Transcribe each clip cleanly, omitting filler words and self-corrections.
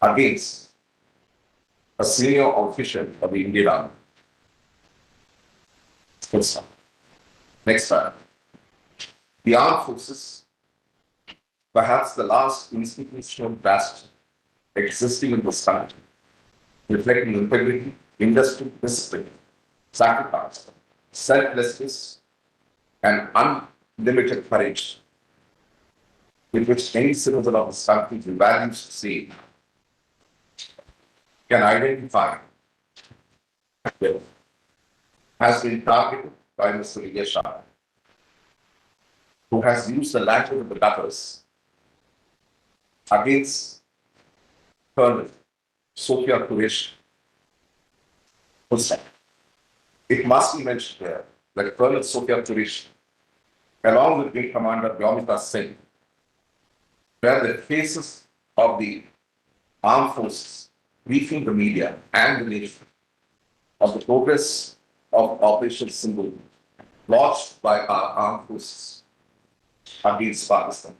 against a senior official of the Indian Army. Full stop. Next slide. The armed forces, perhaps the last institutional bastion existing in this country, reflecting integrity, industry, discipline, sacrifice, selflessness, and unlimited courage, in which any citizen of this country who values to see can identify with, has been targeted by Mr. Vijay Shah, who has used the language of the gutters against Colonel Sophia Qureshi. It must be mentioned here that Colonel Sophia Qureshi, along with Wing Commander Vyomita Singh, were the faces of the armed forces, briefing the media and the nation of the progress of Operation Sindoor, launched by our armed forces against Pakistan.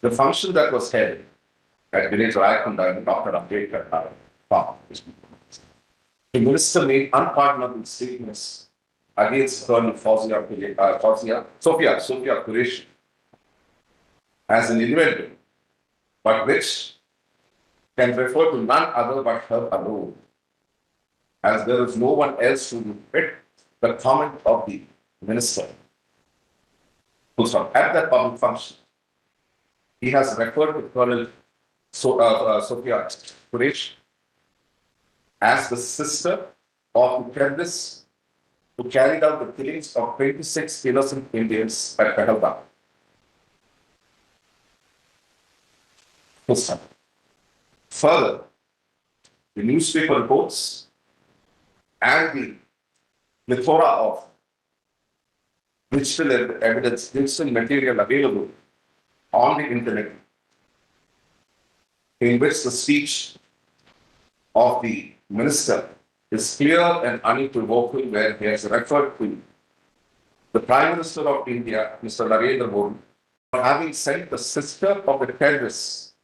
The function that was held at Village Raikonda in Dr. Ambedkar Park, the minister made unpardonable statements against Colonel Sophia Qureshi as an individual, but which can refer to none other but her alone, as there is no one else to fit the comment of the minister. At that public function, he has referred to Colonel Sophia Qureshi as the sister of the terrorists who carried out the killings of 26 innocent Indians at Pahalgam. Further, the newspaper reports and the plethora of digital evidence, digital material available on the internet, in which the speech of the minister is clear and unequivocal, where he has referred to the Prime Minister of India, Mr. Narendra Modi, for having sent the sister of the terrorists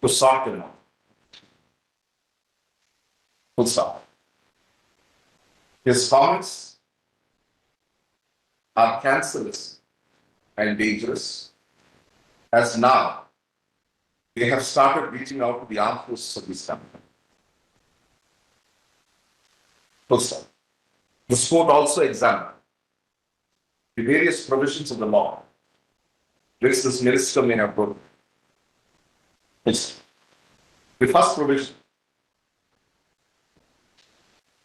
to sort him out. Full stop. His comments are cancerous and dangerous, as now they have started reaching out to the armed forces of this country. Full stop. This court also examined the various provisions of the law which this minister may have broken. The first provision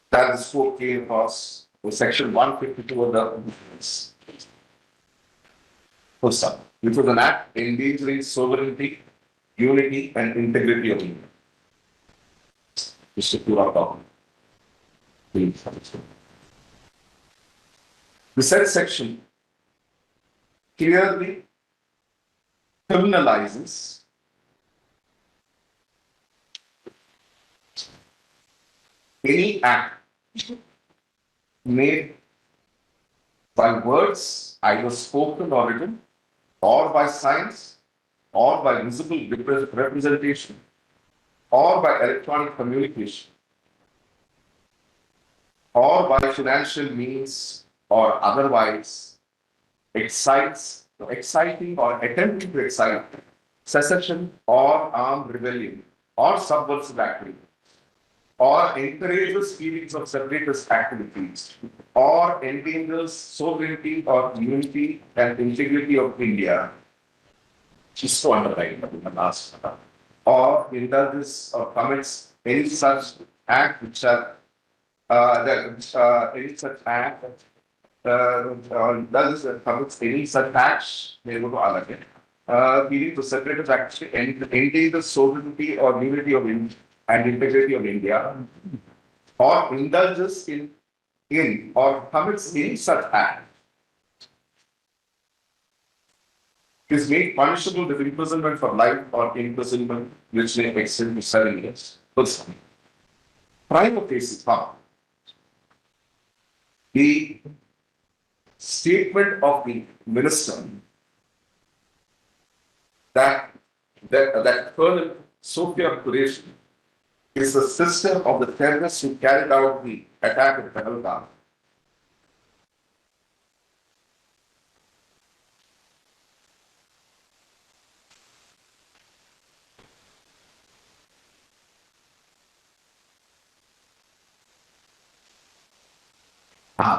that this court came across was section 152 of the First up, which was an act endangering sovereignty, unity, and integrity of India. Mr. Pura, the said section clearly criminalizes any act made by words, either spoken or written, or by signs, or by visible representation, or by electronic communication, or by financial means, or otherwise exciting or attempting to excite secession or armed rebellion or subversive activity, or encourages feelings of separatist activities, or endangers sovereignty or unity and integrity of India, just to underline the last, or indulges or commits any such act which are any such act does commits any such acts, they go to Alage, leading to separatist activity and endangers sovereignty or unity of India and integrity of India, or indulges in or commits any such act, is made punishable with imprisonment for life or imprisonment which may extend to 7 years. Prima facie found. The statement of the minister that Colonel Sophia Qureshi is the sister of the terrorists who carried out the attack at Pahalgam.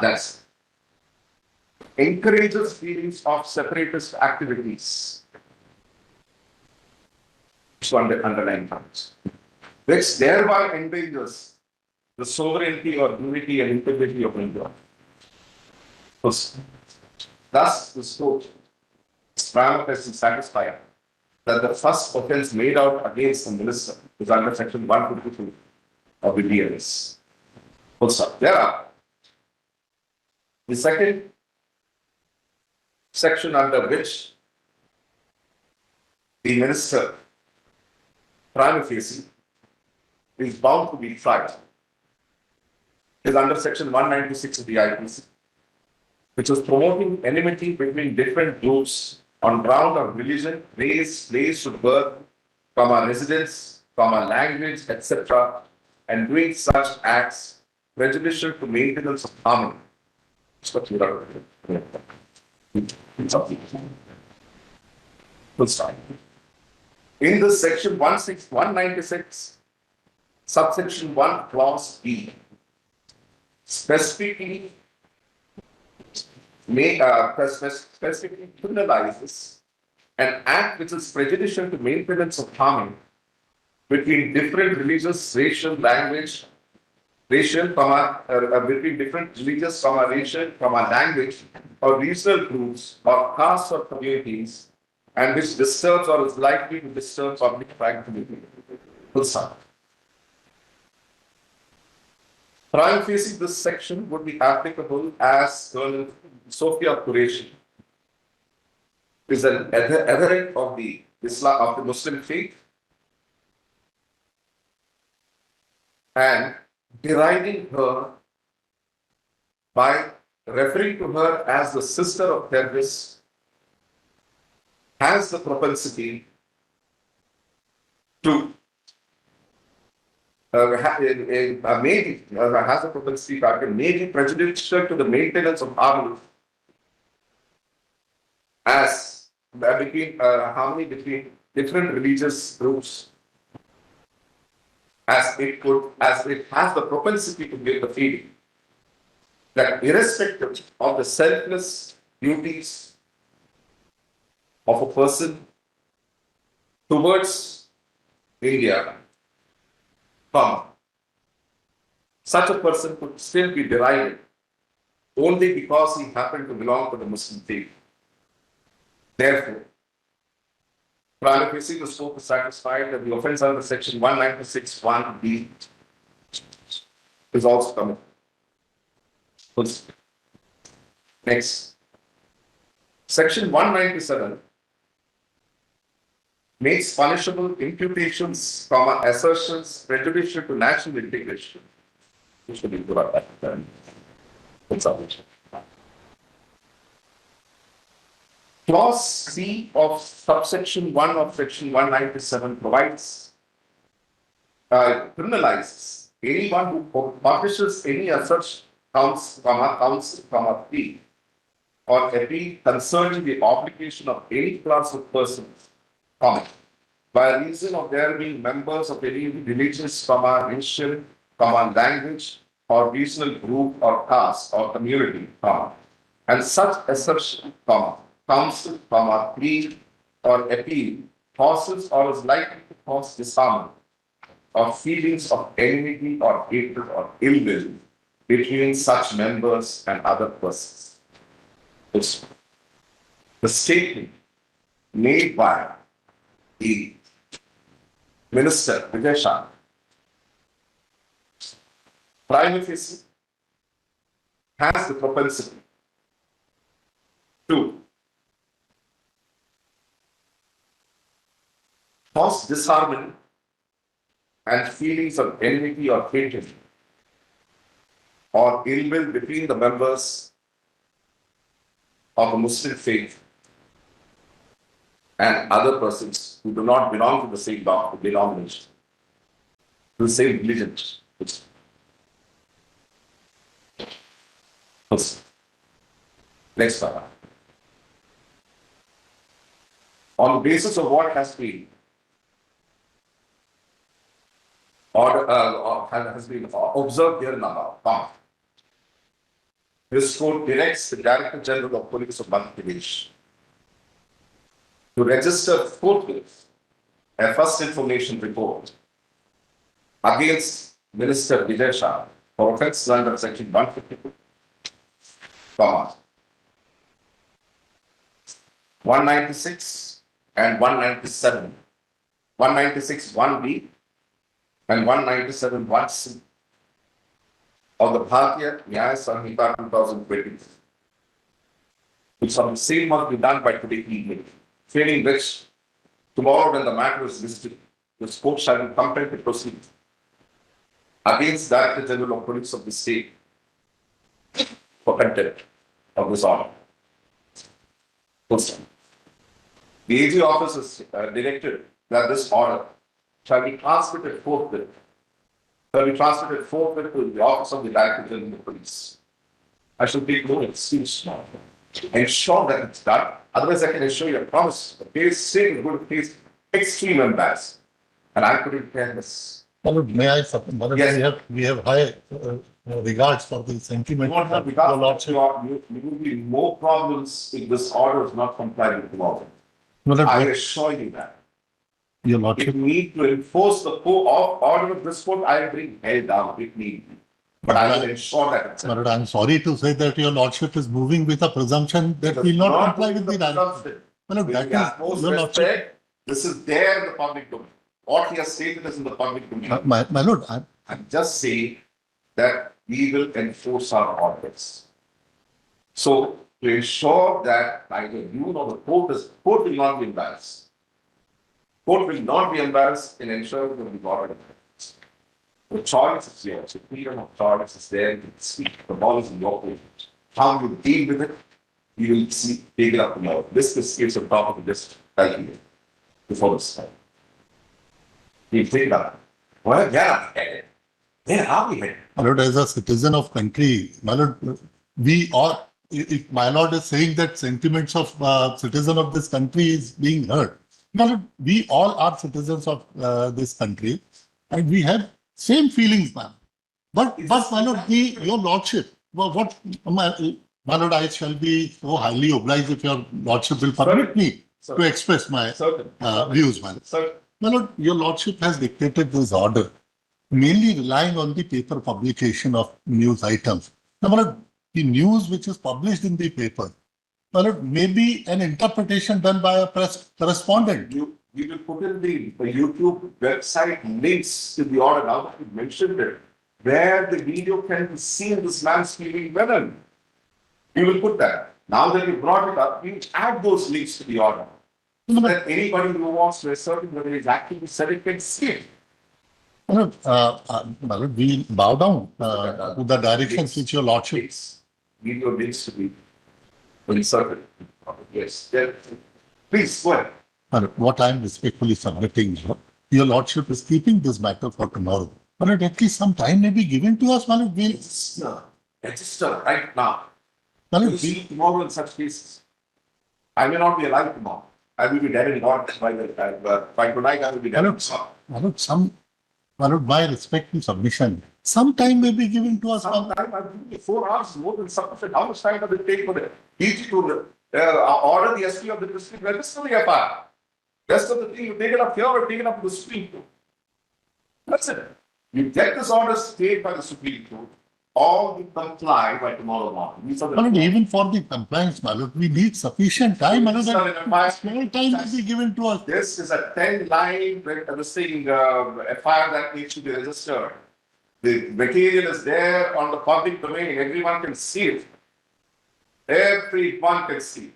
That's encourages feelings of separatist activities. So underlying points, which thereby endangers the sovereignty or unity and integrity of India. Thus, this court is prima facie satisfied that the first offence made out against the minister is under section 152 of the DLS. There are the second section under which the minister prima facie is bound to be tried is under section 196 of the IPC, which is promoting enmity between different groups on ground of religion, race, place of birth, residence, language, etc., and doing such acts prejudicial to maintenance of harmony. Full stop. In this section 196, subsection 1, clause B, specifically criminalizes an act which is prejudicial to maintenance of harmony between different religious, racial, language, between different religious, racial, language, or regional groups, or castes or communities, and which disturbs or is likely to disturb public tranquility. Full stop. Prima facie, this section would be applicable as Colonel Sophia Qureshi is an adherent of the Islam, of the Muslim faith, and deriding her by referring to her as the sister of terrorists has the propensity to may be prejudicial to the maintenance of harmony harmony between different religious groups, as it has the propensity to give the feeling that irrespective of the selfless duties of a person towards India, such a person could still be derided only because he happened to belong to the Muslim faith. Therefore, prima facie, the scope is satisfied that the offence under section 196(1)(b) is also committed. Next, section 197 makes punishable imputations, assertions prejudicial to national integration. Which will be good at that. Clause C of subsection 1 of section 197 provides, criminalizes anyone who publishes any such counts, plea or appeal concerning the obligation of any class of persons, by reason of their being members of any religious, racial, language, or regional group or caste or community, and such assertion, counsel, plea or appeal causes or is likely to cause disharmony or feelings of enmity or hatred or ill will between such members and other persons. The statement made by the Minister Vijay Shah prima facie has the propensity to cause disharmony and feelings of enmity or hatred or ill will between the members of the Muslim faith and other persons who do not belong to the same denomination, to the same religion. Next slide. On the basis of what has been observed here in above, this court directs the Director General of Police of Madhya Pradesh to register forthwith a first information report against Minister Vijay Shah for offences under Section 152, 196 and 197, 196 1B and 197 1C of the Bharatiya Nyaya Samhita 2020, which some same must be done by today evening, failing which, tomorrow when the matter is listed, the court shall be compelled to proceed against Director General of Police of the state for contempt of this order. The AG office is directed that this order shall be transmitted forthwith to the office of the Director General of Police. I shall take no excuse now. Ensure that it's done. Otherwise, I can assure you, I promise, the case state is going to face extreme embarrassment. And I couldn't care less. Malud, may I supplement? Malud, Yes. we have high regards for the sentiment. You won't have of because your lordship. you will be more problems if this order is not complied with tomorrow. Malud, I assure you that. your If lordship, you need to enforce the order of this court, I will bring hell down if need be. But I will ensure that it's. Malud, I'm sorry to say that your lordship is moving with a presumption that will not comply with the directive. Malud, With that the is utmost your lordship. respect, this is there in the public domain. What he has stated is in the public domain. My lord, I'm just saying that we will enforce our orders. So to ensure that neither you nor the court will not be embarrassed. Court will not be embarrassed in ensuring that the order. The choice is here. The freedom of choice is there. You can speak. The ball is in your court. How you deal with it, you will see. Take it up tomorrow. This is the top of this calculation before this time. You take it up. Where are we headed? Where are we headed? my lord, as a citizen of country, my lord, we are, if my lord is saying that sentiments of citizen of this country is being heard, my lord, we all are citizens of this country and we have same feelings, ma'am. But my lord, your lordship, what, my lord, I shall be so highly obliged if your lordship will permit me to express my Certain. views, my lord. Certain. My lord, your lordship has dictated this order, mainly relying on the paper publication of news items. Now, my lord, the news which is published in the paper, my lord, may be an interpretation done by a press correspondent. We will put in the YouTube website links in the order now that you mentioned it, where the video can be seen this man speaking venom. We will put that. Now that you brought it up, we will add those links to the order. So that anybody who wants to assert whether he's actually said it can see it. My lord, we bow down to the directions which your lordship. Links. Video links to be inserted. Yes. Please go ahead. My lord, what I am respectfully submitting, your lordship is keeping this matter for tomorrow. My lord, at least some time may be given to us, my lord. Register right now. My You lord, see tomorrow in such cases. I may not be alive tomorrow. I will be dead in God by the time, but by tonight I will be dead in God. my lord, my respectful submission, some time may be given to us. my lord. Sometime I will be 4 hours more than sufficient. How much time does it take for the DG to order the SP of the district register the FIR? Rest of the thing, you take it up here or take it up to the Supreme Court. That's it. You get this order stayed by the Supreme Court, or we comply by tomorrow morning. These are the My lord, even for the compliance, my lord, we need sufficient time. My lord, Sir, that my- small time may be given to us. This is a 10-line FIR that needs to be registered. The material is there on the public domain. Everyone can see it. Everyone can see it.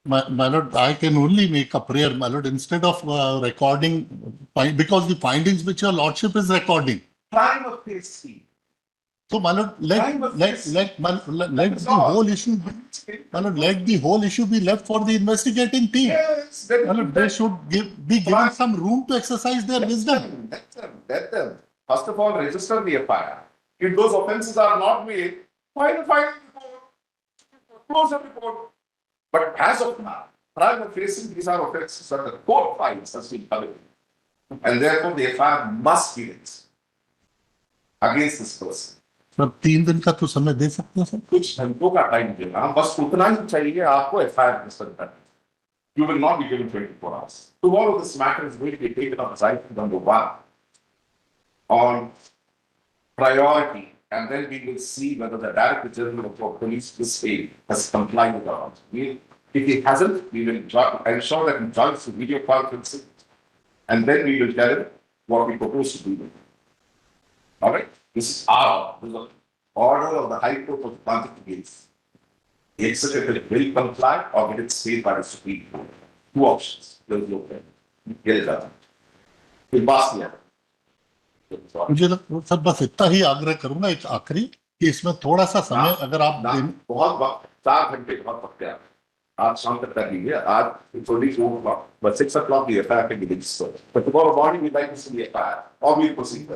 My lord, I can only make a prayer, my lord, instead of recording, because the findings which your lordship is recording. Prima facie, So, my lord, Crime was this. let That's the all. whole issue, my lord, let the whole issue be left for the investigating team. Yes, then My lord, they should be given Fine. some room to exercise their wisdom. Let them. First of all, register the FIR. If those offences are not made, file a file report, close the report. But as of now, prima facie, these are offences that the court finds has been committed. And therefore, the FIR must be raised against this person. Sir 3 दिन का तो समय दे सकते हैं sir. कुछ घंटों का time देना, बस उतना ही चाहिए आपको FIR रजिस्टर करने. You will not be given 24 hours. Tomorrow, this matter is going to be taken up as item number 1 on priority, and then we will see whether the Director General of Police this state has complied with our. If he hasn't, we will ensure that he joins the video conferencing, and then we will tell him what we propose to do. All right? This is the order of the High Court of Atlantic Gates. The executive will comply or get it stayed by the Supreme Court. Two options. There is no way. Get it done. We'll pass the order. मुझे sir बस इतना ही आग्रह करूंगा एक आखिरी कि इसमें थोड़ा सा समय अगर आप बहुत वक्त 4 घंटे बहुत वक्त है आज शाम तक कर लीजिए आज थोड़ी 6 o'clock the FIR can be registered. But tomorrow morning we'd like to see the FIR or we'll proceed.